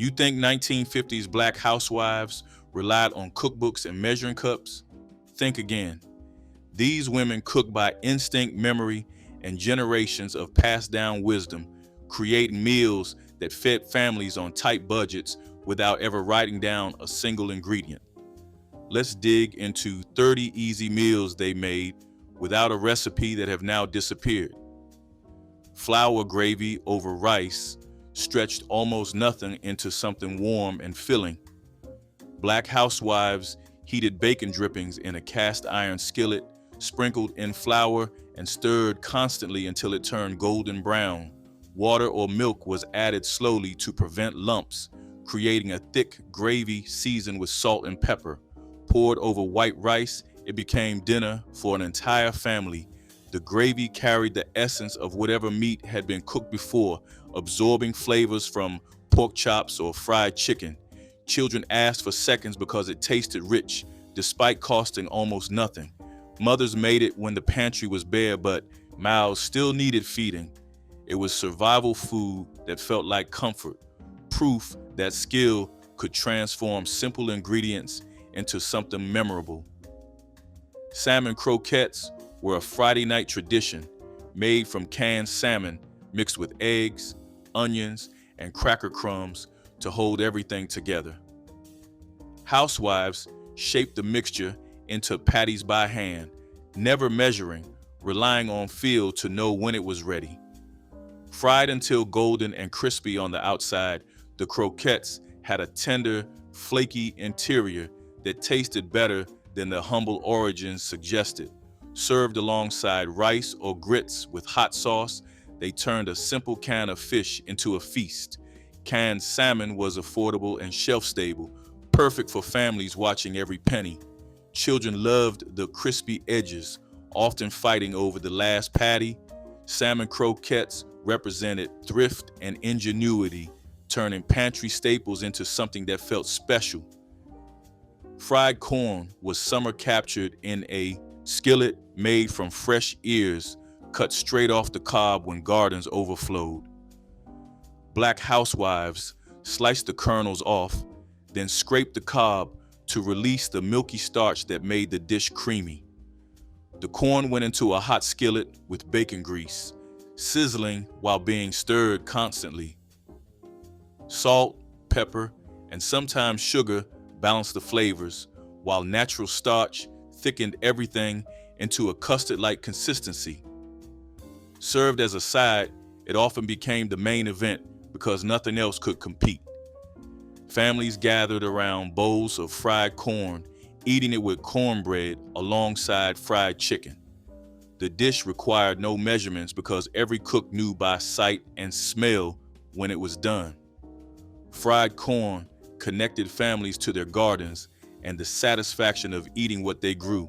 You think 1950s black housewives relied on cookbooks and measuring cups? Think again. These women cooked by instinct, memory, and generations of passed down wisdom, creating meals that fed families on tight budgets without ever writing down a single ingredient. Let's dig into 30 easy meals they made without a recipe that have now disappeared. Flour gravy over rice stretched almost nothing into something warm and filling. Black housewives heated bacon drippings in a cast iron skillet, sprinkled in flour, and stirred constantly until it turned golden brown. Water or milk was added slowly to prevent lumps, creating a thick gravy seasoned with salt and pepper. Poured over white rice, it became dinner for an entire family. The gravy carried the essence of whatever meat had been cooked before, absorbing flavors from pork chops or fried chicken. Children asked for seconds because it tasted rich, despite costing almost nothing. Mothers made it when the pantry was bare, but mouths still needed feeding. It was survival food that felt like comfort, proof that skill could transform simple ingredients into something memorable. Salmon croquettes were a Friday night tradition, made from canned salmon mixed with eggs, onions, and cracker crumbs to hold everything together. Housewives shaped the mixture into patties by hand, never measuring, relying on feel to know when it was ready. Fried until golden and crispy on the outside, the croquettes had a tender, flaky interior that tasted better than the humble origins suggested. Served alongside rice or grits with hot sauce, they turned a simple can of fish into a feast. Canned salmon was affordable and shelf-stable, perfect for families watching every penny. Children loved the crispy edges, often fighting over the last patty. Salmon croquettes represented thrift and ingenuity, turning pantry staples into something that felt special. Fried corn was summer captured in a skillet made from fresh ears cut straight off the cob when gardens overflowed. Black housewives sliced the kernels off, then scraped the cob to release the milky starch that made the dish creamy. The corn went into a hot skillet with bacon grease, sizzling while being stirred constantly. Salt, pepper, and sometimes sugar balanced the flavors, while natural starch thickened everything into a custard-like consistency. Served as a side, it often became the main event because nothing else could compete. Families gathered around bowls of fried corn, eating it with cornbread alongside fried chicken. The dish required no measurements because every cook knew by sight and smell when it was done. Fried corn connected families to their gardens and the satisfaction of eating what they grew.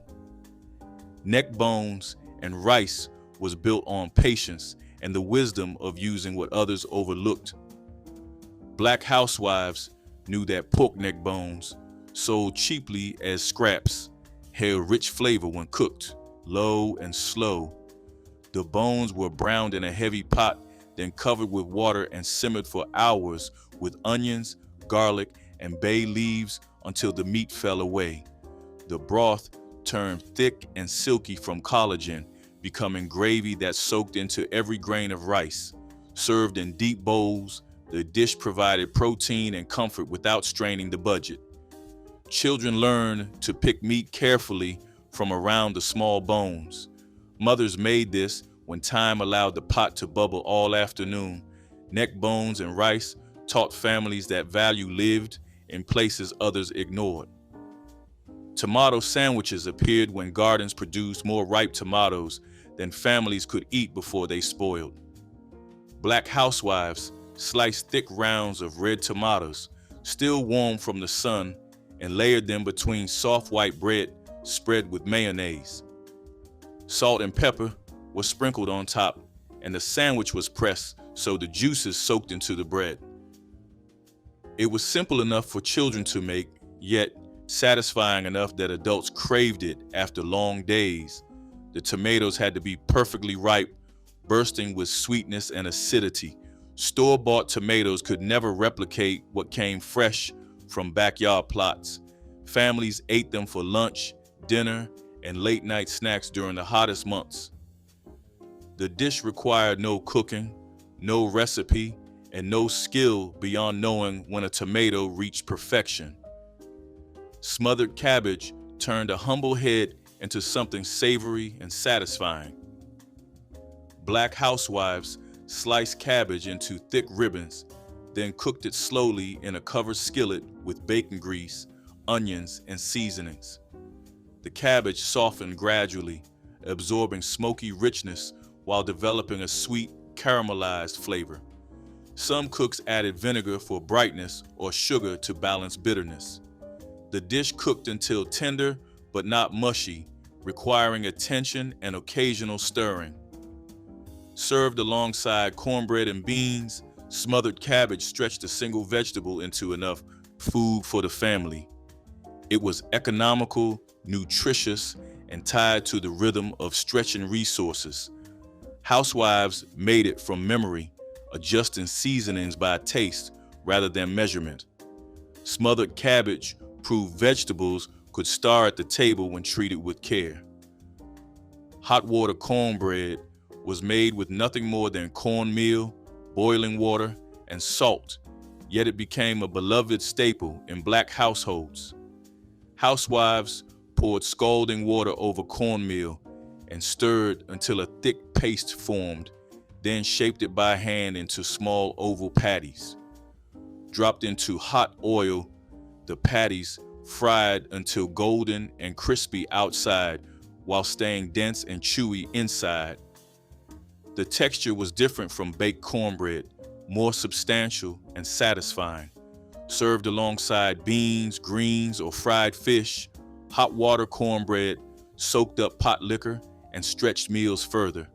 Neckbones and rice was built on patience and the wisdom of using what others overlooked. Black housewives knew that pork neck bones, sold cheaply as scraps, held rich flavor when cooked, low and slow. The bones were browned in a heavy pot, then covered with water and simmered for hours with onions, garlic, and bay leaves until the meat fell away. The broth turned thick and silky from collagen, becoming gravy that soaked into every grain of rice. Served in deep bowls, the dish provided protein and comfort without straining the budget. Children learned to pick meat carefully from around the small bones. Mothers made this when time allowed the pot to bubble all afternoon. Neck bones and rice taught families that value lived in places others ignored. Tomato sandwiches appeared when gardens produced more ripe tomatoes than families could eat before they spoiled. Black housewives sliced thick rounds of red tomatoes, still warm from the sun, and layered them between soft white bread spread with mayonnaise. Salt and pepper were sprinkled on top, and the sandwich was pressed so the juices soaked into the bread. It was simple enough for children to make, yet satisfying enough that adults craved it after long days. The tomatoes had to be perfectly ripe, bursting with sweetness and acidity, Store-bought tomatoes could never replicate what came fresh from backyard plots. Families ate them for lunch, dinner, and late-night snacks during the hottest months. The dish required no cooking, no recipe, and no skill beyond knowing when a tomato reached perfection. Smothered cabbage turned a humble head into something savory and satisfying. Black housewives sliced cabbage into thick ribbons, then cooked it slowly in a covered skillet with bacon grease, onions, and seasonings. The cabbage softened gradually, absorbing smoky richness while developing a sweet, caramelized flavor. Some cooks added vinegar for brightness or sugar to balance bitterness. The dish cooked until tender but not mushy, requiring attention and occasional stirring. Served alongside cornbread and beans, smothered cabbage stretched a single vegetable into enough food for the family. It was economical, nutritious, and tied to the rhythm of stretching resources. Housewives made it from memory, adjusting seasonings by taste rather than measurement. Smothered cabbage proved vegetables could star at the table when treated with care. Hot water cornbread was made with nothing more than cornmeal, boiling water, and salt, yet it became a beloved staple in Black households. Housewives poured scalding water over cornmeal and stirred until a thick paste formed, then shaped it by hand into small oval patties. Dropped into hot oil, the patties fried until golden and crispy outside while staying dense and chewy inside. The texture was different from baked cornbread, more substantial and satisfying. Served alongside beans, greens, or fried fish, hot water cornbread soaked up Potlikker and stretched meals further.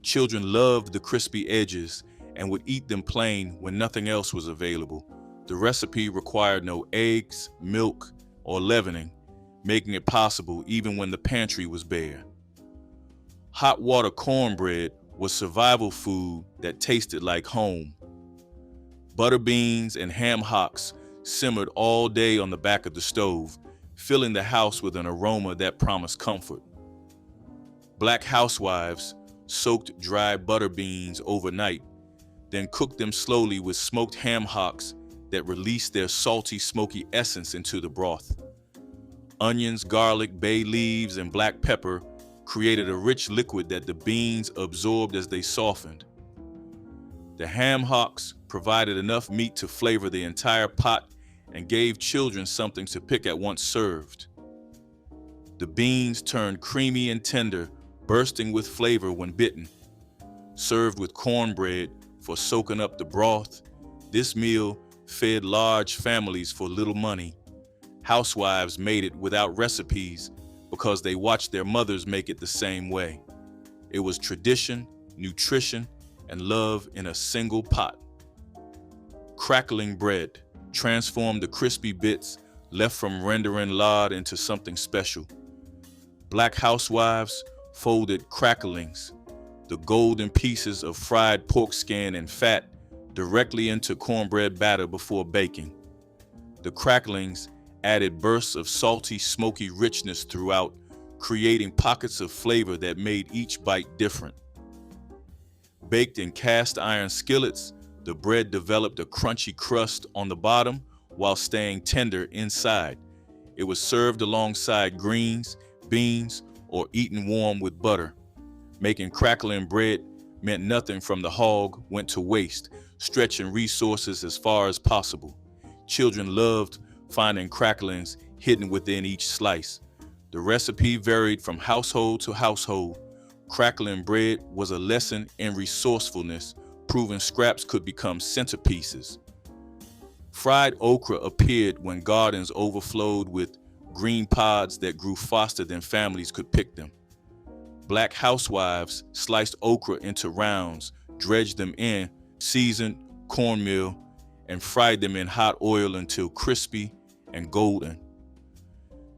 Children loved the crispy edges and would eat them plain when nothing else was available. The recipe required no eggs, milk, or leavening, making it possible even when the pantry was bare. Hot water cornbread was survival food that tasted like home. Butter beans and ham hocks simmered all day on the back of the stove, filling the house with an aroma that promised comfort. Black housewives soaked dry butter beans overnight, then cooked them slowly with smoked ham hocks that released their salty, smoky essence into the broth. Onions, garlic, bay leaves, and black pepper created a rich liquid that the beans absorbed as they softened. The ham hocks provided enough meat to flavor the entire pot and gave children something to pick at once served. The beans turned creamy and tender, bursting with flavor when bitten. Served with cornbread for soaking up the broth, this meal fed large families for little money. Housewives made it without recipes because they watched their mothers make it the same way. It was tradition, nutrition, and love in a single pot. Crackling bread transformed the crispy bits left from rendering lard into something special. Black housewives folded cracklings, the golden pieces of fried pork skin and fat, directly into cornbread batter before baking. The cracklings added bursts of salty, smoky richness throughout, creating pockets of flavor that made each bite different. Baked in cast iron skillets, the bread developed a crunchy crust on the bottom while staying tender inside. It was served alongside greens, beans, or eaten warm with butter. Making crackling bread meant nothing from the hog went to waste, stretching resources as far as possible. Children loved finding cracklings hidden within each slice. The recipe varied from household to household. Crackling bread was a lesson in resourcefulness, proving scraps could become centerpieces. Fried okra appeared when gardens overflowed with green pods that grew faster than families could pick them. Black housewives sliced okra into rounds, dredged them in seasoned cornmeal, and fried them in hot oil until crispy and golden.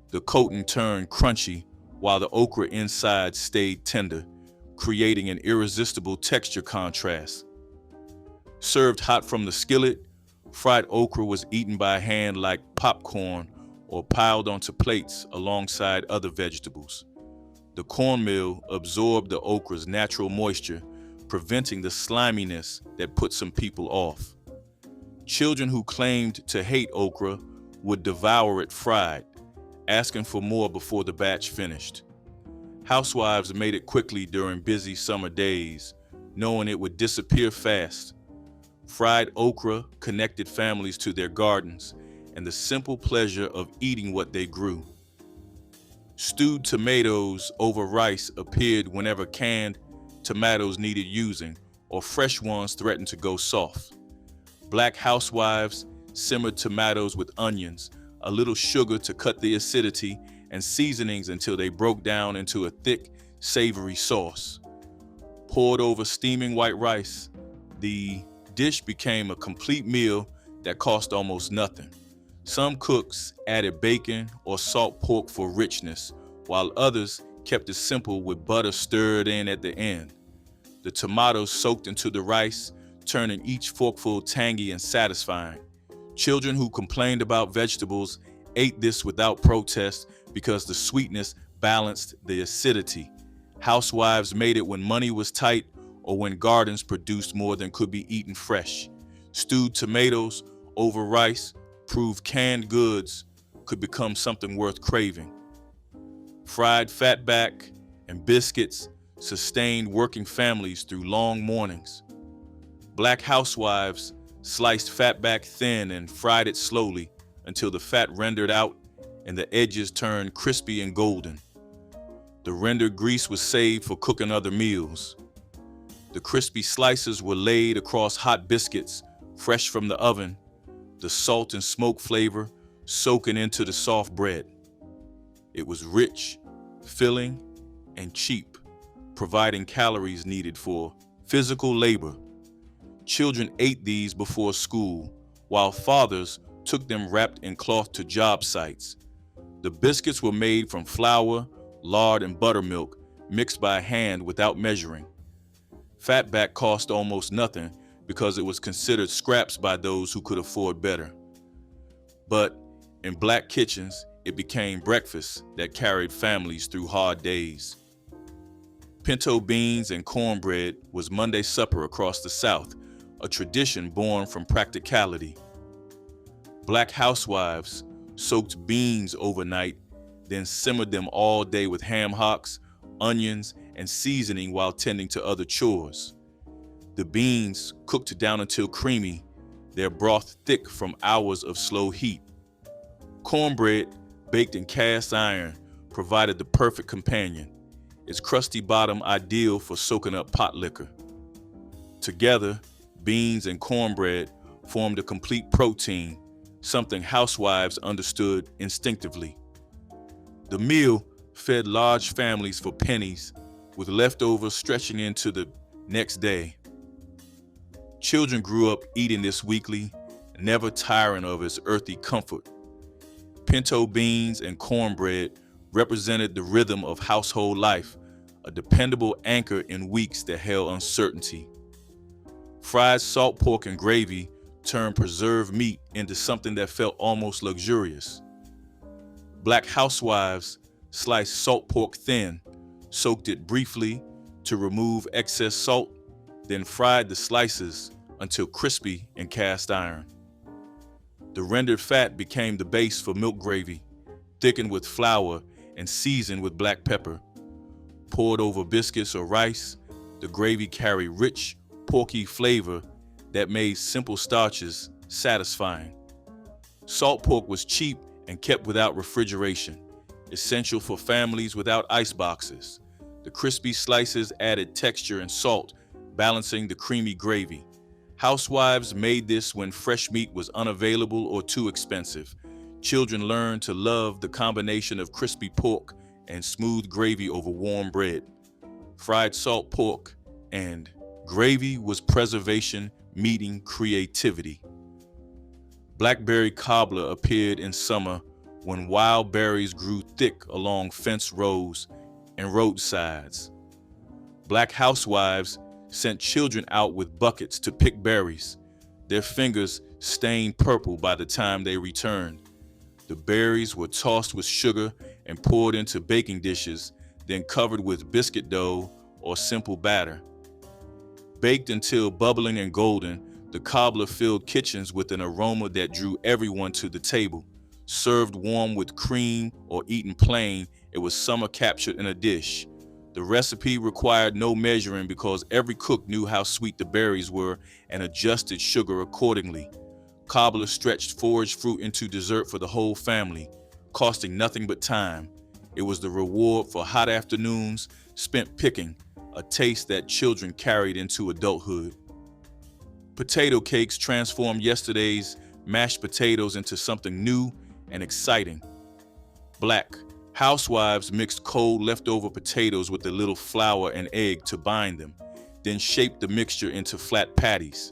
The coating turned crunchy while the okra inside stayed tender, creating an irresistible texture contrast. Served hot from the skillet, fried okra was eaten by hand like popcorn or piled onto plates alongside other vegetables. The cornmeal absorbed the okra's natural moisture, preventing the sliminess that put some people off. Children who claimed to hate okra would devour it fried, asking for more before the batch finished. Housewives made it quickly during busy summer days, knowing it would disappear fast. Fried okra connected families to their gardens and the simple pleasure of eating what they grew. Stewed tomatoes over rice appeared whenever canned tomatoes needed using or fresh ones threatened to go soft. Black housewives simmered tomatoes with onions, a little sugar to cut the acidity, and seasonings until they broke down into a thick, savory sauce. Poured over steaming white rice, the dish became a complete meal that cost almost nothing. Some cooks added bacon or salt pork for richness, while others kept it simple with butter stirred in at the end. The tomatoes soaked into the rice, turning each forkful tangy and satisfying. Children who complained about vegetables ate this without protest because the sweetness balanced the acidity. Housewives made it when money was tight or when gardens produced more than could be eaten fresh. Stewed tomatoes over rice proved canned goods could become something worth craving. Fried fatback and biscuits sustained working families through long mornings. Black housewives sliced fatback thin and fried it slowly until the fat rendered out and the edges turned crispy and golden. The rendered grease was saved for cooking other meals. The crispy slices were laid across hot biscuits, fresh from the oven, the salt and smoke flavor soaking into the soft bread. It was rich, filling, and cheap, providing calories needed for physical labor. Children ate these before school, while fathers took them wrapped in cloth to job sites. The biscuits were made from flour, lard, and buttermilk, mixed by hand without measuring. Fatback cost almost nothing because it was considered scraps by those who could afford better. But in black kitchens, it became breakfast that carried families through hard days. Pinto beans and cornbread was Monday supper across the South, a tradition born from practicality. Black housewives soaked beans overnight, then simmered them all day with ham hocks, onions, and seasoning while tending to other chores. The beans cooked down until creamy, their broth thick from hours of slow heat. Cornbread, baked in cast iron, provided the perfect companion, its crusty bottom ideal for soaking up potlikker. Together, beans and cornbread formed a complete protein, something housewives understood instinctively. The meal fed large families for pennies, with leftovers stretching into the next day. Children grew up eating this weekly, never tiring of its earthy comfort. Pinto beans and cornbread represented the rhythm of household life, a dependable anchor in weeks that held uncertainty. Fried salt pork and gravy turned preserved meat into something that felt almost luxurious. Black housewives sliced salt pork thin, soaked it briefly to remove excess salt, then fried the slices until crispy in cast iron. The rendered fat became the base for milk gravy, thickened with flour and seasoned with black pepper. Poured over biscuits or rice, the gravy carried rich, porky flavor that made simple starches satisfying. Salt pork was cheap and kept without refrigeration, essential for families without ice boxes. The crispy slices added texture and salt, balancing the creamy gravy. Housewives made this when fresh meat was unavailable or too expensive. Children learned to love the combination of crispy pork and smooth gravy over warm bread. Fried salt pork and gravy was preservation meeting creativity. Blackberry cobbler appeared in summer when wild berries grew thick along fence rows and roadsides. Black housewives sent children out with buckets to pick berries, their fingers stained purple by the time they returned. The berries were tossed with sugar and poured into baking dishes, then covered with biscuit dough or simple batter. Baked until bubbling and golden, the cobbler filled kitchens with an aroma that drew everyone to the table. Served warm with cream or eaten plain, it was summer captured in a dish. The recipe required no measuring because every cook knew how sweet the berries were and adjusted sugar accordingly. Cobbler stretched foraged fruit into dessert for the whole family, costing nothing but time. It was the reward for hot afternoons spent picking, a taste that children carried into adulthood. Potato cakes transformed yesterday's mashed potatoes into something new and exciting. Black Housewives mixed cold leftover potatoes with a little flour and egg to bind them, then shaped the mixture into flat patties.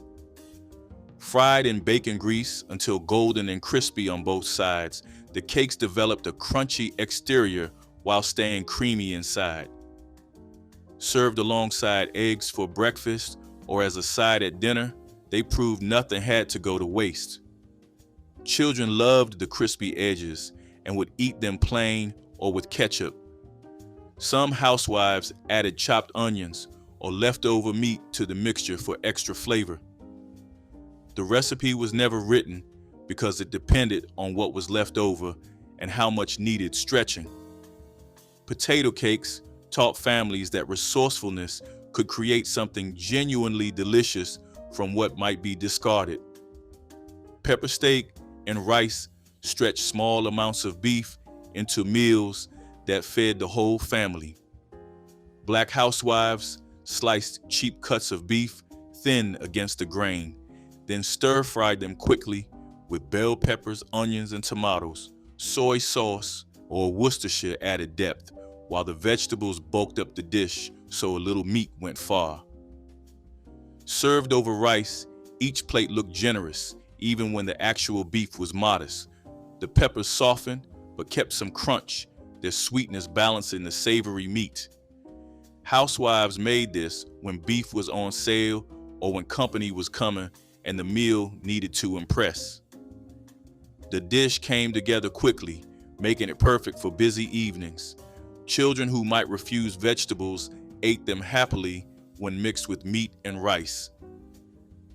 Fried in bacon grease until golden and crispy on both sides, the cakes developed a crunchy exterior while staying creamy inside. Served alongside eggs for breakfast or as a side at dinner, they proved nothing had to go to waste. Children loved the crispy edges and would eat them plain or with ketchup. Some housewives added chopped onions or leftover meat to the mixture for extra flavor. The recipe was never written because it depended on what was left over and how much needed stretching. Potato cakes taught families that resourcefulness could create something genuinely delicious from what might be discarded. Pepper steak and rice stretched small amounts of beef into meals that fed the whole family. Black housewives sliced cheap cuts of beef thin against the grain, then stir-fried them quickly with bell peppers, onions, and tomatoes. Soy sauce or Worcestershire added depth, while the vegetables bulked up the dish so a little meat went far. Served over rice, each plate looked generous, even when the actual beef was modest. The peppers softened, but kept some crunch, their sweetness balancing the savory meat. Housewives made this when beef was on sale or when company was coming and the meal needed to impress. The dish came together quickly, making it perfect for busy evenings. Children who might refuse vegetables ate them happily when mixed with meat and rice.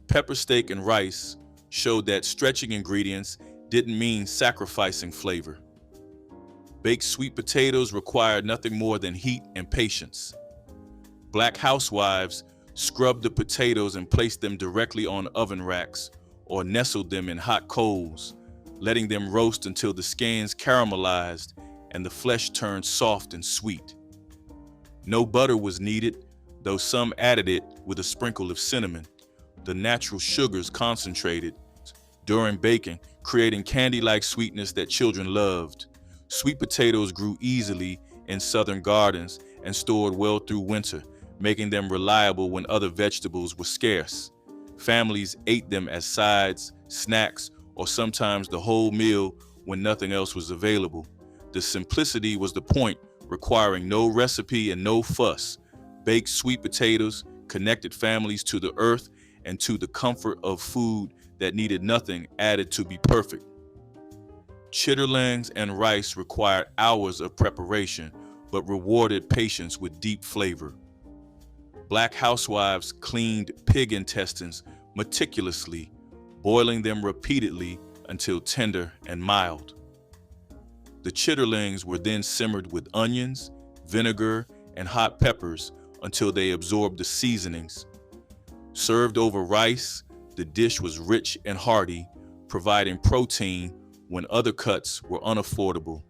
Pepper steak and rice showed that stretching ingredients didn't mean sacrificing flavor. Baked sweet potatoes required nothing more than heat and patience. Black housewives scrubbed the potatoes and placed them directly on oven racks or nestled them in hot coals, letting them roast until the skins caramelized and the flesh turned soft and sweet. No butter was needed, though some added it with a sprinkle of cinnamon, the natural sugars concentrated during baking, creating candy-like sweetness that children loved. Sweet potatoes grew easily in southern gardens and stored well through winter, making them reliable when other vegetables were scarce. Families ate them as sides, snacks, or sometimes the whole meal when nothing else was available. The simplicity was the point, requiring no recipe and no fuss. Baked sweet potatoes connected families to the earth and to the comfort of food that needed nothing added to be perfect. Chitterlings and rice required hours of preparation, but rewarded patience with deep flavor. Black housewives cleaned pig intestines meticulously, boiling them repeatedly until tender and mild. The chitterlings were then simmered with onions, vinegar, and hot peppers until they absorbed the seasonings. Served over rice, the dish was rich and hearty, providing protein when other cuts were unaffordable.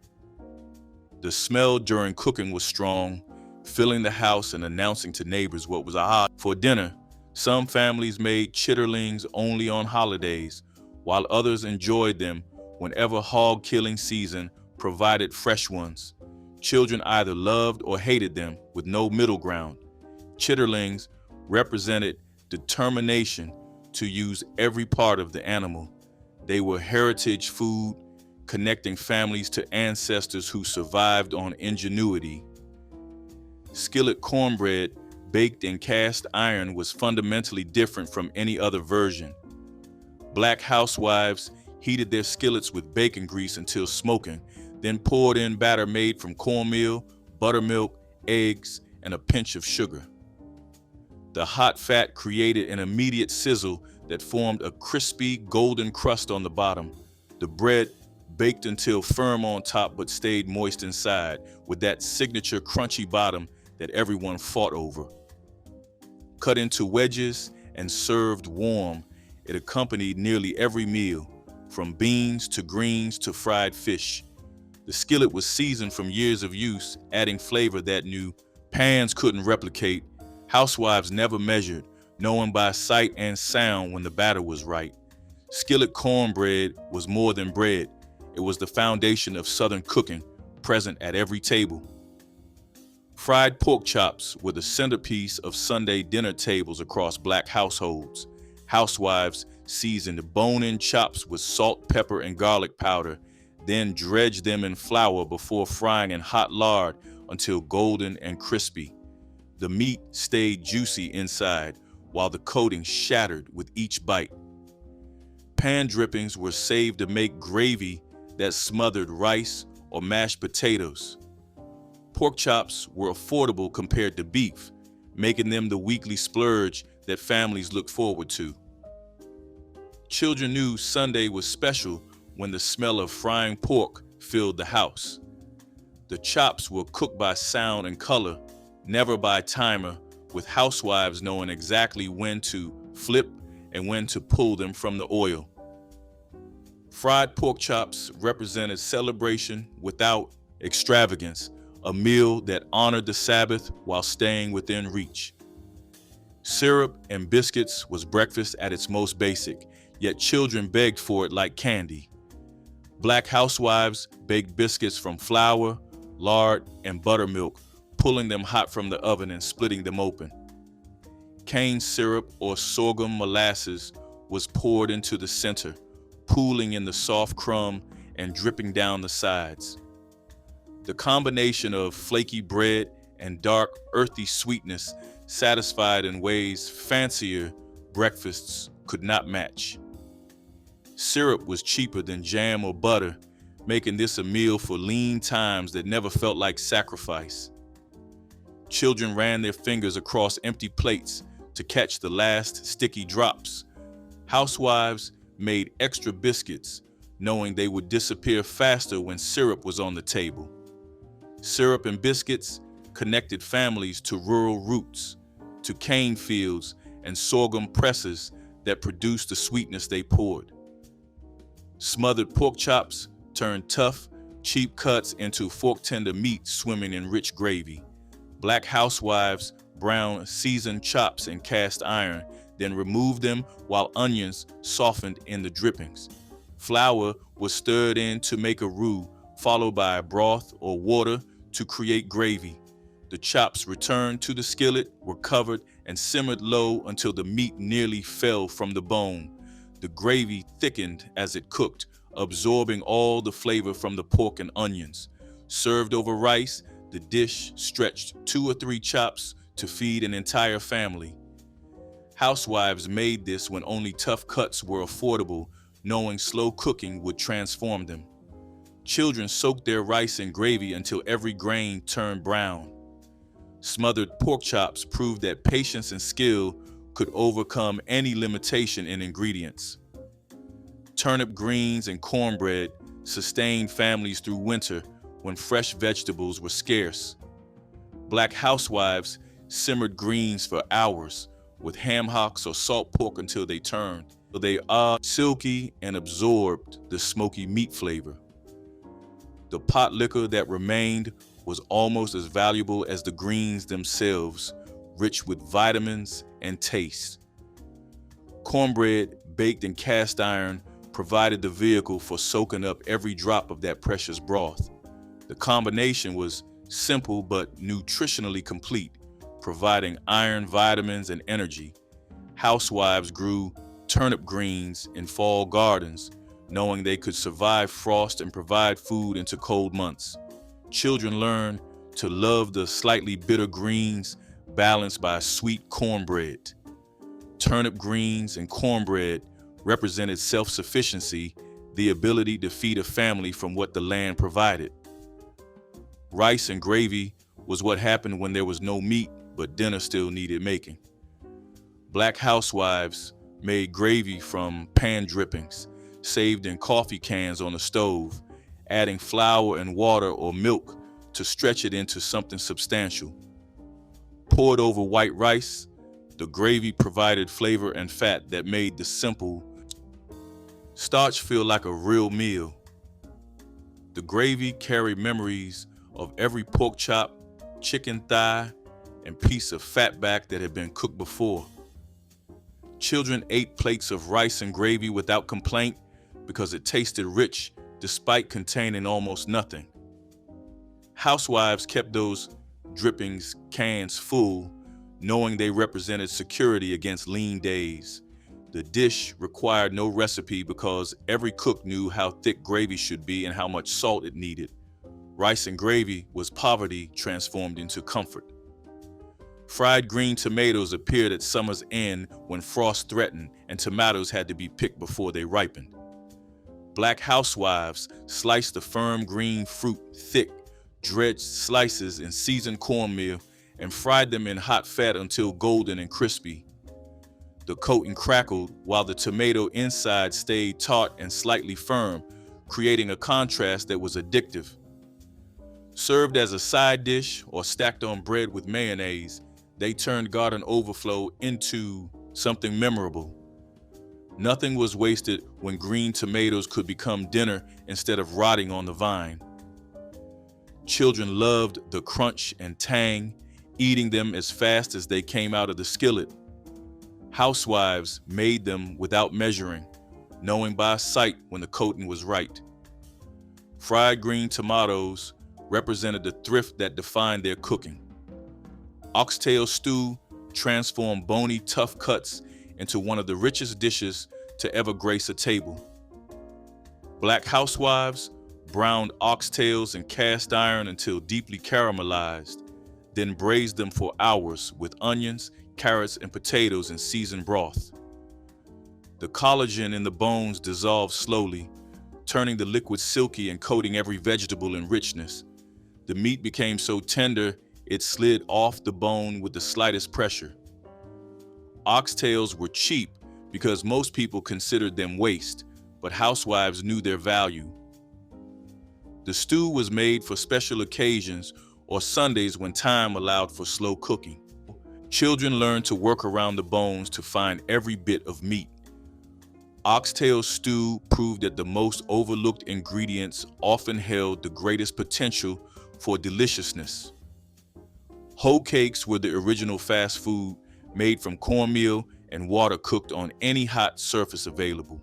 The smell during cooking was strong, filling the house and announcing to neighbors what was hot. For dinner, some families made chitterlings only on holidays, while others enjoyed them whenever hog killing season provided fresh ones. Children either loved or hated them with no middle ground. Chitterlings represented determination to use every part of the animal. They were heritage food, connecting families to ancestors who survived on ingenuity. Skillet cornbread baked in cast iron was fundamentally different from any other version. Black housewives heated their skillets with bacon grease until smoking, then poured in batter made from cornmeal, buttermilk, eggs, and a pinch of sugar. The hot fat created an immediate sizzle that formed a crispy, golden crust on the bottom. The bread baked until firm on top but stayed moist inside, with that signature crunchy bottom that everyone fought over. Cut into wedges and served warm, it accompanied nearly every meal, from beans to greens to fried fish. The skillet was seasoned from years of use, adding flavor that new pans couldn't replicate. Housewives never measured, knowing by sight and sound when the batter was right. Skillet cornbread was more than bread. It was the foundation of Southern cooking, present at every table. Fried pork chops were the centerpiece of Sunday dinner tables across Black households. Housewives seasoned bone-in chops with salt, pepper, and garlic powder, then dredged them in flour before frying in hot lard until golden and crispy. The meat stayed juicy inside, while the coating shattered with each bite. Pan drippings were saved to make gravy that smothered rice or mashed potatoes. Pork chops were affordable compared to beef, making them the weekly splurge that families looked forward to. Children knew Sunday was special when the smell of frying pork filled the house. The chops were cooked by sound and color, never by timer, with housewives knowing exactly when to flip and when to pull them from the oil. Fried pork chops represented celebration without extravagance, a meal that honored the Sabbath while staying within reach. Syrup and biscuits was breakfast at its most basic, yet children begged for it like candy. Black housewives baked biscuits from flour, lard, and buttermilk, pulling them hot from the oven and splitting them open. Cane syrup or sorghum molasses was poured into the center, pooling in the soft crumb and dripping down the sides. The combination of flaky bread and dark, earthy sweetness satisfied in ways fancier breakfasts could not match. Syrup was cheaper than jam or butter, making this a meal for lean times that never felt like sacrifice. Children ran their fingers across empty plates to catch the last sticky drops. Housewives made extra biscuits, knowing they would disappear faster when syrup was on the table. Syrup and biscuits connected families to rural roots, to cane fields and sorghum presses that produced the sweetness they poured. Smothered pork chops turned tough, cheap cuts into fork-tender meat swimming in rich gravy. Black housewives browned seasoned chops in cast iron, then removed them while onions softened in the drippings. Flour was stirred in to make a roux, followed by broth or water to create gravy. The chops returned to the skillet, were covered, and simmered low until the meat nearly fell from the bone. The gravy thickened as it cooked, absorbing all the flavor from the pork and onions. Served over rice, the dish stretched 2 or 3 chops to feed an entire family. Housewives made this when only tough cuts were affordable, knowing slow cooking would transform them. Children soaked their rice in gravy until every grain turned brown. Smothered pork chops proved that patience and skill could overcome any limitation in ingredients. Turnip greens and cornbread sustained families through winter when fresh vegetables were scarce. Black housewives simmered greens for hours with ham hocks or salt pork until they turned, so they are silky and absorbed the smoky meat flavor. The potlikker that remained was almost as valuable as the greens themselves, rich with vitamins and taste. Cornbread baked in cast iron provided the vehicle for soaking up every drop of that precious broth. The combination was simple but nutritionally complete, providing iron, vitamins, and energy. Housewives grew turnip greens in fall gardens, knowing they could survive frost and provide food into cold months. Children learned to love the slightly bitter greens balanced by sweet cornbread. Turnip greens and cornbread represented self-sufficiency, the ability to feed a family from what the land provided. Rice and gravy was what happened when there was no meat, but dinner still needed making. Black housewives made gravy from pan drippings, saved in coffee cans on the stove, adding flour and water or milk to stretch it into something substantial. Poured over white rice, the gravy provided flavor and fat that made the simple starch feel like a real meal. The gravy carried memories of every pork chop, chicken thigh, and piece of fatback that had been cooked before. Children ate plates of rice and gravy without complaint because it tasted rich despite containing almost nothing. Housewives kept those drippings cans full, knowing they represented security against lean days. The dish required no recipe because every cook knew how thick gravy should be and how much salt it needed. Rice and gravy was poverty transformed into comfort. Fried green tomatoes appeared at summer's end when frost threatened and tomatoes had to be picked before they ripened. Black housewives sliced the firm green fruit thick, dredged slices in seasoned cornmeal, and fried them in hot fat until golden and crispy. The coating crackled while the tomato inside stayed taut and slightly firm, creating a contrast that was addictive. Served as a side dish or stacked on bread with mayonnaise, they turned garden overflow into something memorable. Nothing was wasted when green tomatoes could become dinner instead of rotting on the vine. Children loved the crunch and tang, eating them as fast as they came out of the skillet. Housewives made them without measuring, knowing by sight when the coating was right. Fried green tomatoes represented the thrift that defined their cooking. Oxtail stew transformed bony, tough cuts into one of the richest dishes to ever grace a table. Black housewives browned oxtails in cast iron until deeply caramelized, then braised them for hours with onions, carrots, and potatoes in seasoned broth. The collagen in the bones dissolved slowly, turning the liquid silky and coating every vegetable in richness. The meat became so tender it slid off the bone with the slightest pressure. Oxtails were cheap because most people considered them waste, but housewives knew their value. The stew was made for special occasions or Sundays when time allowed for slow cooking. Children learned to work around the bones to find every bit of meat. Oxtail stew proved that the most overlooked ingredients often held the greatest potential for deliciousness. Hoe cakes were the original fast food, made from cornmeal and water cooked on any hot surface available.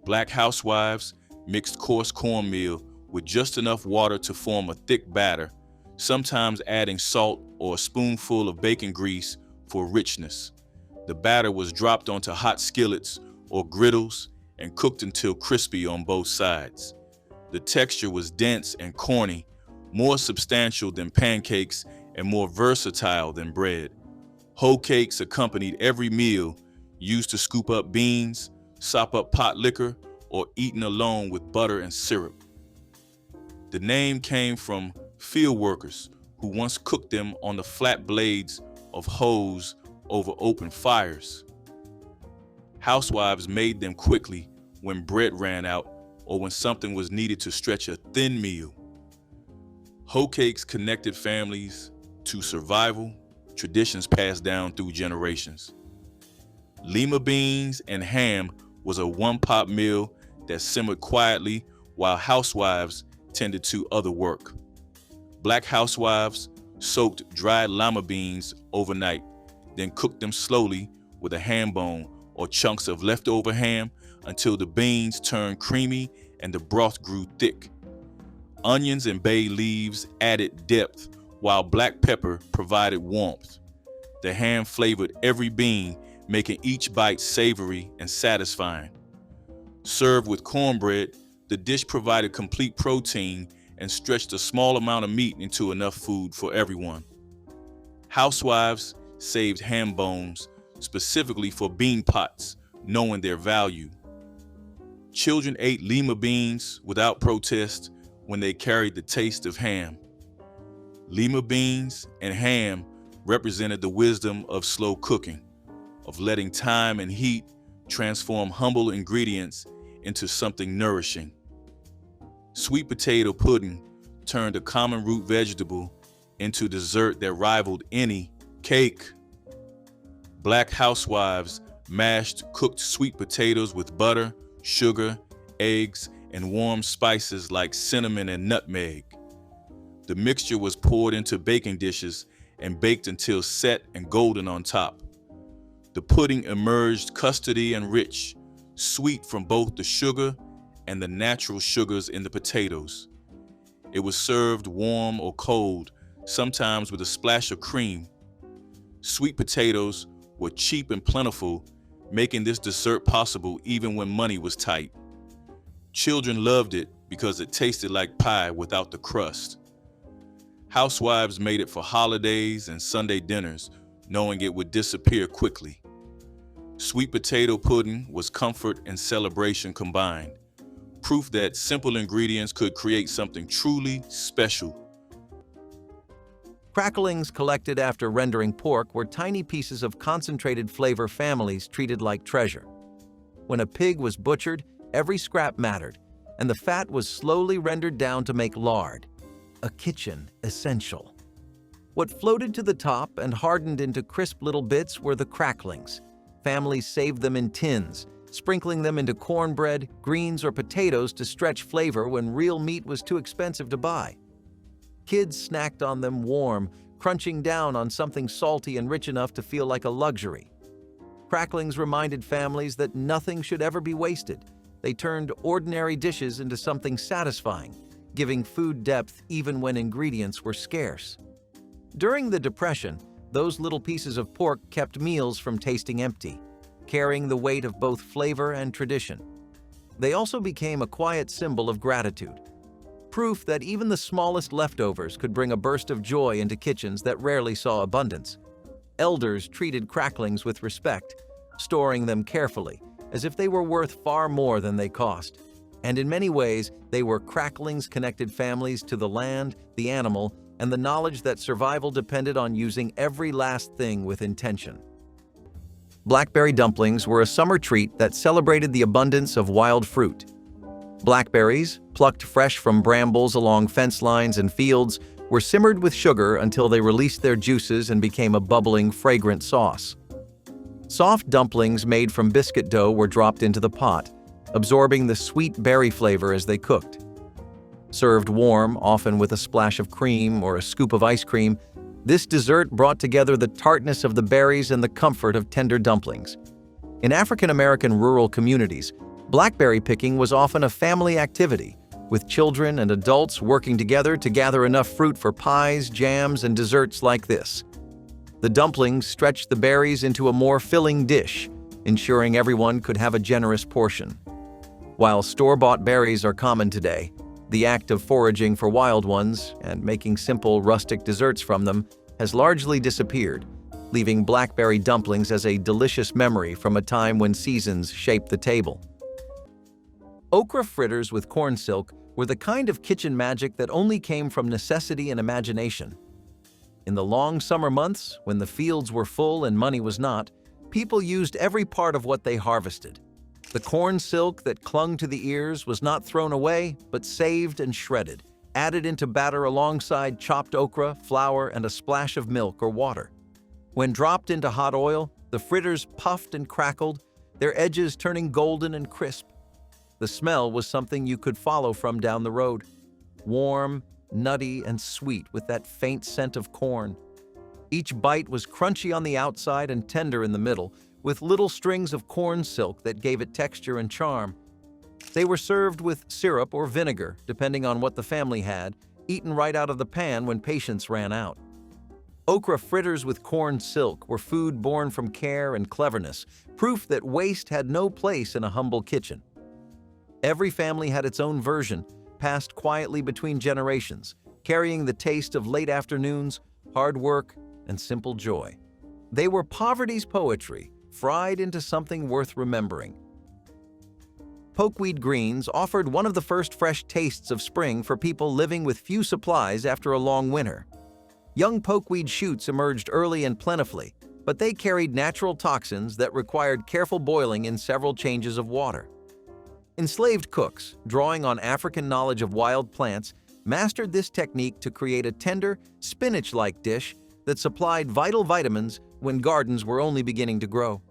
Black housewives mixed coarse cornmeal with just enough water to form a thick batter, sometimes adding salt or a spoonful of bacon grease for richness. The batter was dropped onto hot skillets or griddles and cooked until crispy on both sides. The texture was dense and corny, more substantial than pancakes and more versatile than bread. Hoe cakes accompanied every meal, used to scoop up beans, sop up potlikker, or eaten alone with butter and syrup. The name came from field workers who once cooked them on the flat blades of hoes over open fires. Housewives made them quickly when bread ran out or when something was needed to stretch a thin meal. Hoe cakes connected families to survival, traditions passed down through generations. Lima beans and ham was a one-pot meal that simmered quietly while housewives tended to other work. Black housewives soaked dried lima beans overnight, then cooked them slowly with a ham bone or chunks of leftover ham until the beans turned creamy and the broth grew thick. Onions and bay leaves added depth, while black pepper provided warmth. The ham flavored every bean, making each bite savory and satisfying. Served with cornbread, the dish provided complete protein and stretched a small amount of meat into enough food for everyone. Housewives saved ham bones specifically for bean pots, knowing their value. Children ate Lima beans without protest when they carried the taste of ham. Lima beans and ham represented the wisdom of slow cooking, of letting time and heat transform humble ingredients into something nourishing. Sweet potato pudding turned a common root vegetable into dessert that rivaled any cake. Black housewives mashed cooked sweet potatoes with butter, sugar, eggs, and warm spices like cinnamon and nutmeg. The mixture was poured into baking dishes and baked until set and golden on top. The pudding emerged custardy and rich, sweet from both the sugar and the natural sugars in the potatoes. It was served warm or cold, sometimes with a splash of cream. Sweet potatoes were cheap and plentiful, making this dessert possible even when money was tight. Children loved it because it tasted like pie without the crust. Housewives made it for holidays and Sunday dinners, knowing it would disappear quickly. Sweet potato pudding was comfort and celebration combined, proof that simple ingredients could create something truly special. Cracklings collected after rendering pork were tiny pieces of concentrated flavor families treated like treasure. When a pig was butchered, every scrap mattered, and the fat was slowly rendered down to make lard, a kitchen essential. What floated to the top and hardened into crisp little bits were the cracklings. Families saved them in tins, sprinkling them into cornbread, greens, or potatoes to stretch flavor when real meat was too expensive to buy. Kids snacked on them warm, crunching down on something salty and rich enough to feel like a luxury. Cracklings reminded families that nothing should ever be wasted. They turned ordinary dishes into something satisfying, giving food depth even when ingredients were scarce. During the Depression, those little pieces of pork kept meals from tasting empty, carrying the weight of both flavor and tradition. They also became a quiet symbol of gratitude, proof that even the smallest leftovers could bring a burst of joy into kitchens that rarely saw abundance. Elders treated cracklings with respect, storing them carefully, as if they were worth far more than they cost. And in many ways, they were cracklings connected families to the land, the animal, and the knowledge that survival depended on using every last thing with intention. Blackberry dumplings were a summer treat that celebrated the abundance of wild fruit. Blackberries, plucked fresh from brambles along fence lines and fields, were simmered with sugar until they released their juices and became a bubbling, fragrant sauce. Soft dumplings made from biscuit dough were dropped into the pot, absorbing the sweet berry flavor as they cooked. Served warm, often with a splash of cream or a scoop of ice cream, this dessert brought together the tartness of the berries and the comfort of tender dumplings. In African American rural communities, blackberry picking was often a family activity, with children and adults working together to gather enough fruit for pies, jams, and desserts like this. The dumplings stretched the berries into a more filling dish, ensuring everyone could have a generous portion. While store-bought berries are common today, the act of foraging for wild ones and making simple rustic desserts from them has largely disappeared, leaving blackberry dumplings as a delicious memory from a time when seasons shaped the table. Okra fritters with corn silk were the kind of kitchen magic that only came from necessity and imagination. In the long summer months, when the fields were full and money was not, people used every part of what they harvested. The corn silk that clung to the ears was not thrown away, but saved and shredded, added into batter alongside chopped okra, flour, and a splash of milk or water. When dropped into hot oil, the fritters puffed and crackled, their edges turning golden and crisp. The smell was something you could follow from down the road. Warm, nutty, and sweet with that faint scent of corn. Each bite was crunchy on the outside and tender in the middle, with little strings of corn silk that gave it texture and charm. They were served with syrup or vinegar, depending on what the family had, eaten right out of the pan when patience ran out. Okra fritters with corn silk were food born from care and cleverness, proof that waste had no place in a humble kitchen. Every family had its own version, passed quietly between generations, carrying the taste of late afternoons, hard work, and simple joy. They were poverty's poetry, fried into something worth remembering. Pokeweed greens offered one of the first fresh tastes of spring for people living with few supplies after a long winter. Young pokeweed shoots emerged early and plentifully, but they carried natural toxins that required careful boiling in several changes of water. Enslaved cooks, drawing on African knowledge of wild plants, mastered this technique to create a tender, spinach-like dish that supplied vital vitamins when gardens were only beginning to grow.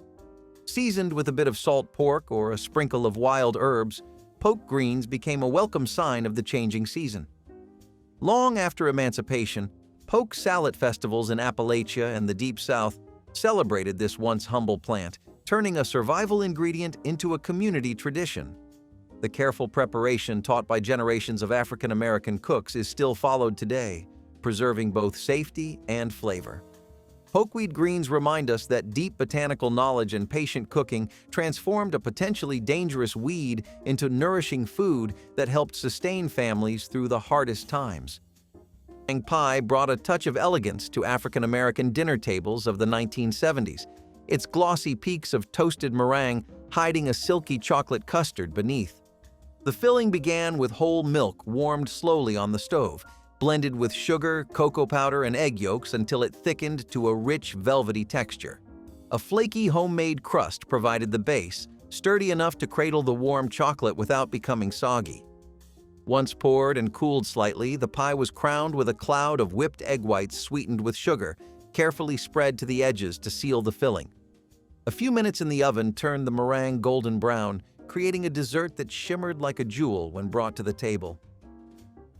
Seasoned with a bit of salt pork or a sprinkle of wild herbs, poke greens became a welcome sign of the changing season. Long after emancipation, poke salad festivals in Appalachia and the Deep South celebrated this once humble plant, turning a survival ingredient into a community tradition. The careful preparation taught by generations of African American cooks is still followed today, preserving both safety and flavor. Pokeweed greens remind us that deep botanical knowledge and patient cooking transformed a potentially dangerous weed into nourishing food that helped sustain families through the hardest times. Meringue pie brought a touch of elegance to African American dinner tables of the 1970s, its glossy peaks of toasted meringue hiding a silky chocolate custard beneath. The filling began with whole milk warmed slowly on the stove, blended with sugar, cocoa powder, and egg yolks until it thickened to a rich, velvety texture. A flaky homemade crust provided the base, sturdy enough to cradle the warm chocolate without becoming soggy. Once poured and cooled slightly, the pie was crowned with a cloud of whipped egg whites sweetened with sugar, carefully spread to the edges to seal the filling. A few minutes in the oven turned the meringue golden brown, creating a dessert that shimmered like a jewel when brought to the table.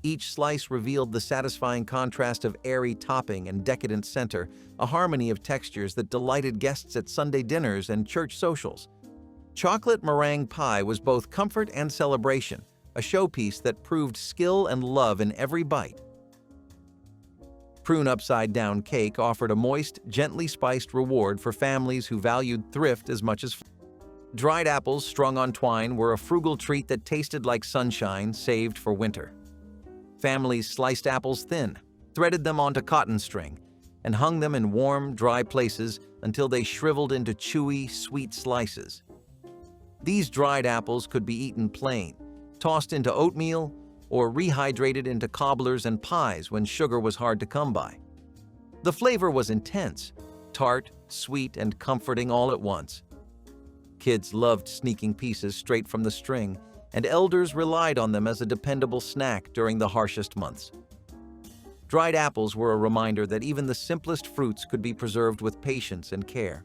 Each slice revealed the satisfying contrast of airy topping and decadent center, a harmony of textures that delighted guests at Sunday dinners and church socials. Chocolate meringue pie was both comfort and celebration, a showpiece that proved skill and love in every bite. Prune upside-down cake offered a moist, gently spiced reward for families who valued thrift as much as fun. Dried apples strung on twine were a frugal treat that tasted like sunshine saved for winter. Families sliced apples thin, threaded them onto cotton string, and hung them in warm, dry places until they shriveled into chewy, sweet slices. These dried apples could be eaten plain, tossed into oatmeal, or rehydrated into cobblers and pies when sugar was hard to come by. The flavor was intense, tart, sweet, and comforting all at once. Kids loved sneaking pieces straight from the string, and elders relied on them as a dependable snack during the harshest months. Dried apples were a reminder that even the simplest fruits could be preserved with patience and care.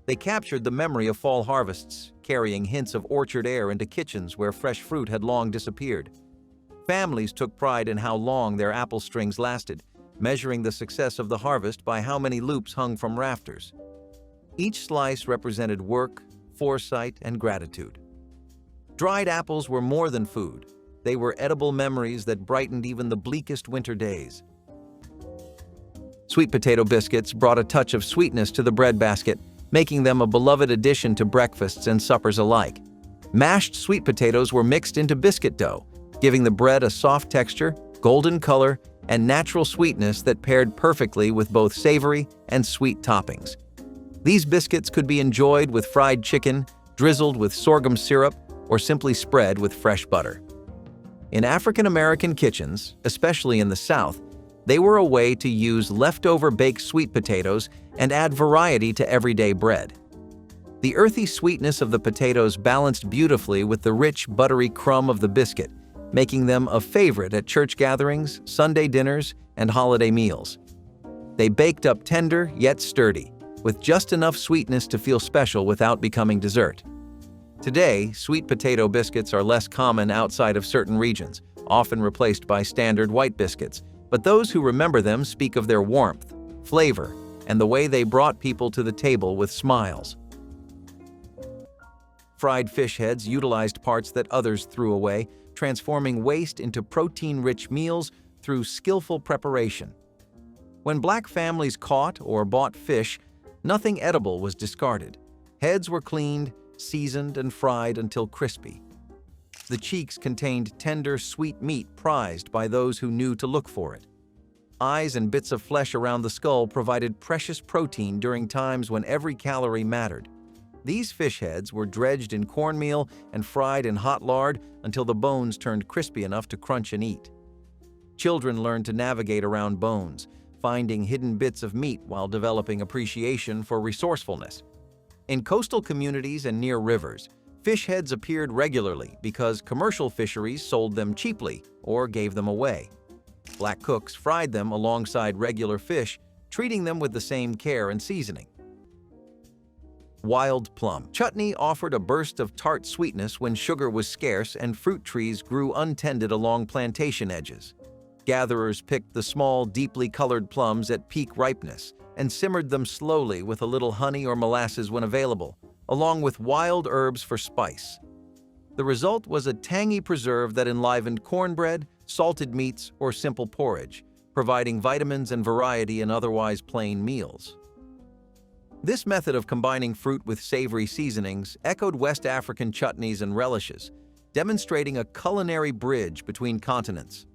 They captured the memory of fall harvests, carrying hints of orchard air into kitchens where fresh fruit had long disappeared. Families took pride in how long their apple strings lasted, measuring the success of the harvest by how many loops hung from rafters. Each slice represented work, foresight, and gratitude. Dried apples were more than food. They were edible memories that brightened even the bleakest winter days. Sweet potato biscuits brought a touch of sweetness to the bread basket, making them a beloved addition to breakfasts and suppers alike. Mashed sweet potatoes were mixed into biscuit dough, giving the bread a soft texture, golden color, and natural sweetness that paired perfectly with both savory and sweet toppings. These biscuits could be enjoyed with fried chicken, drizzled with sorghum syrup, or simply spread with fresh butter. In African American kitchens, especially in the South, they were a way to use leftover baked sweet potatoes and add variety to everyday bread. The earthy sweetness of the potatoes balanced beautifully with the rich, buttery crumb of the biscuit, making them a favorite at church gatherings, Sunday dinners, and holiday meals. They baked up tender yet sturdy, with just enough sweetness to feel special without becoming dessert. Today, sweet potato biscuits are less common outside of certain regions, often replaced by standard white biscuits, but those who remember them speak of their warmth, flavor, and the way they brought people to the table with smiles. Fried fish heads utilized parts that others threw away, transforming waste into protein-rich meals through skillful preparation. When Black families caught or bought fish, nothing edible was discarded. Heads were cleaned, seasoned, and fried until crispy. The cheeks contained tender, sweet meat prized by those who knew to look for it. eyes and bits of flesh around the skull provided precious protein during times when every calorie mattered. These fish heads were dredged in cornmeal and fried in hot lard until the bones turned crispy enough to crunch and eat. Children learned to navigate around bones, finding hidden bits of meat while developing appreciation for resourcefulness. In coastal communities and near rivers, fish heads appeared regularly because commercial fisheries sold them cheaply or gave them away. Black cooks fried them alongside regular fish, treating them with the same care and seasoning. Wild plum chutney offered a burst of tart sweetness when sugar was scarce and fruit trees grew untended along plantation edges. Gatherers picked the small, deeply colored plums at peak ripeness and simmered them slowly with a little honey or molasses when available, along with wild herbs for spice. The result was a tangy preserve that enlivened cornbread, salted meats, or simple porridge, providing vitamins and variety in otherwise plain meals. This method of combining fruit with savory seasonings echoed West African chutneys and relishes, demonstrating a culinary bridge between continents.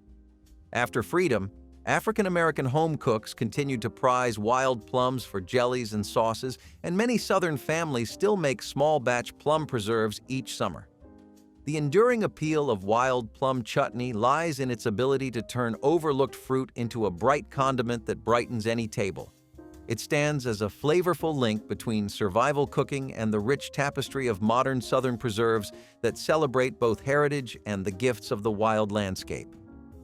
After freedom, African-American home cooks continued to prize wild plums for jellies and sauces, and many Southern families still make small-batch plum preserves each summer. The enduring appeal of wild plum chutney lies in its ability to turn overlooked fruit into a bright condiment that brightens any table. It stands as a flavorful link between survival cooking and the rich tapestry of modern Southern preserves that celebrate both heritage and the gifts of the wild landscape.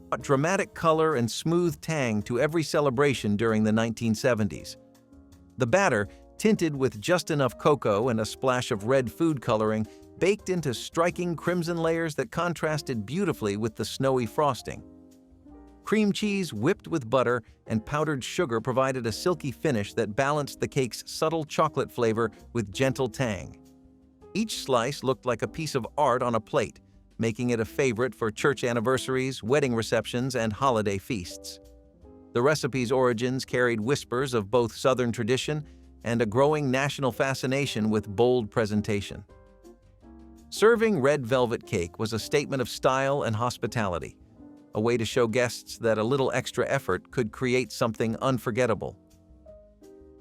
Brought dramatic color and smooth tang to every celebration during the 1970s. The batter, tinted with just enough cocoa and a splash of red food coloring, baked into striking crimson layers that contrasted beautifully with the snowy frosting. Cream cheese whipped with butter and powdered sugar provided a silky finish that balanced the cake's subtle chocolate flavor with gentle tang. Each slice looked like a piece of art on a plate, making it a favorite for church anniversaries, wedding receptions, and holiday feasts. The recipe's origins carried whispers of both Southern tradition and a growing national fascination with bold presentation. Serving red velvet cake was a statement of style and hospitality, a way to show guests that a little extra effort could create something unforgettable.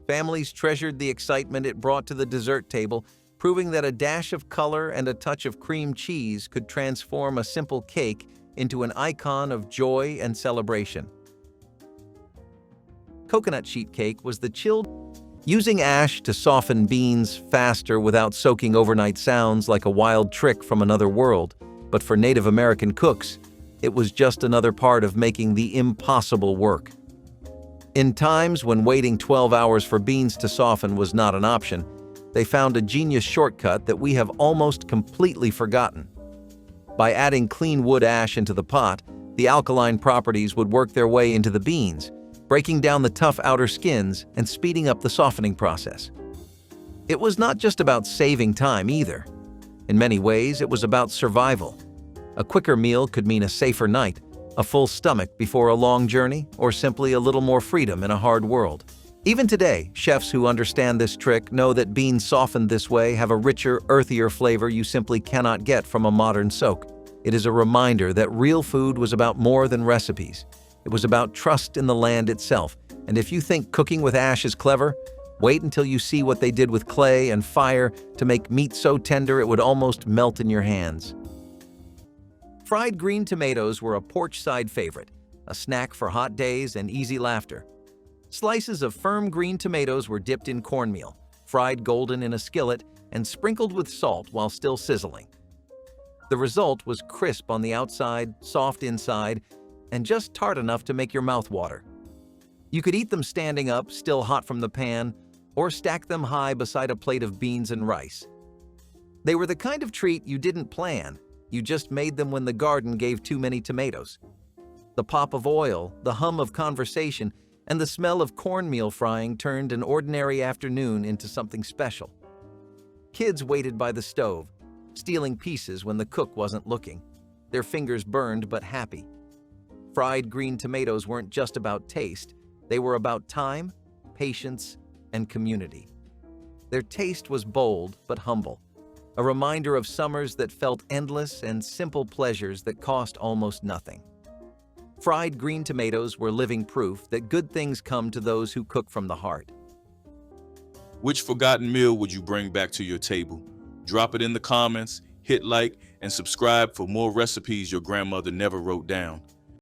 Families treasured the excitement it brought to the dessert table, proving that a dash of color and a touch of cream cheese could transform a simple cake into an icon of joy and celebration. Coconut sheet cake was the chilled. Using ash to soften beans faster without soaking overnight sounds like a wild trick from another world, but for Native American cooks, it was just another part of making the impossible work. In times when waiting 12 hours for beans to soften was not an option, they found a genius shortcut that we have almost completely forgotten. By adding clean wood ash into the pot, the alkaline properties would work their way into the beans, breaking down the tough outer skins and speeding up the softening process. It was not just about saving time either. In many ways, it was about survival. A quicker meal could mean a safer night, a full stomach before a long journey, or simply a little more freedom in a hard world. Even today, chefs who understand this trick know that beans softened this way have a richer, earthier flavor you simply cannot get from a modern soak. It is a reminder that real food was about more than recipes. It was about trust in the land itself, and if you think cooking with ash is clever, wait until you see what they did with clay and fire to make meat so tender it would almost melt in your hands. Fried green tomatoes were a porch-side favorite, a snack for hot days and easy laughter. Slices of firm green tomatoes were dipped in cornmeal, fried golden in a skillet, and sprinkled with salt while still sizzling. The result was crisp on the outside, soft inside, and just tart enough to make your mouth water. You could eat them standing up, still hot from the pan, or stack them high beside a plate of beans and rice. They were the kind of treat you didn't plan. You just made them when the garden gave too many tomatoes. The pop of oil, the hum of conversation, and the smell of cornmeal frying turned an ordinary afternoon into something special. Kids waited by the stove, stealing pieces when the cook wasn't looking, their fingers burned but happy. Fried green tomatoes weren't just about taste, they were about time, patience, and community. Their taste was bold but humble, a reminder of summers that felt endless and simple pleasures that cost almost nothing. Fried green tomatoes were living proof that good things come to those who cook from the heart. Which forgotten meal would you bring back to your table? Drop it in the comments, hit like, and subscribe for more recipes your grandmother never wrote down.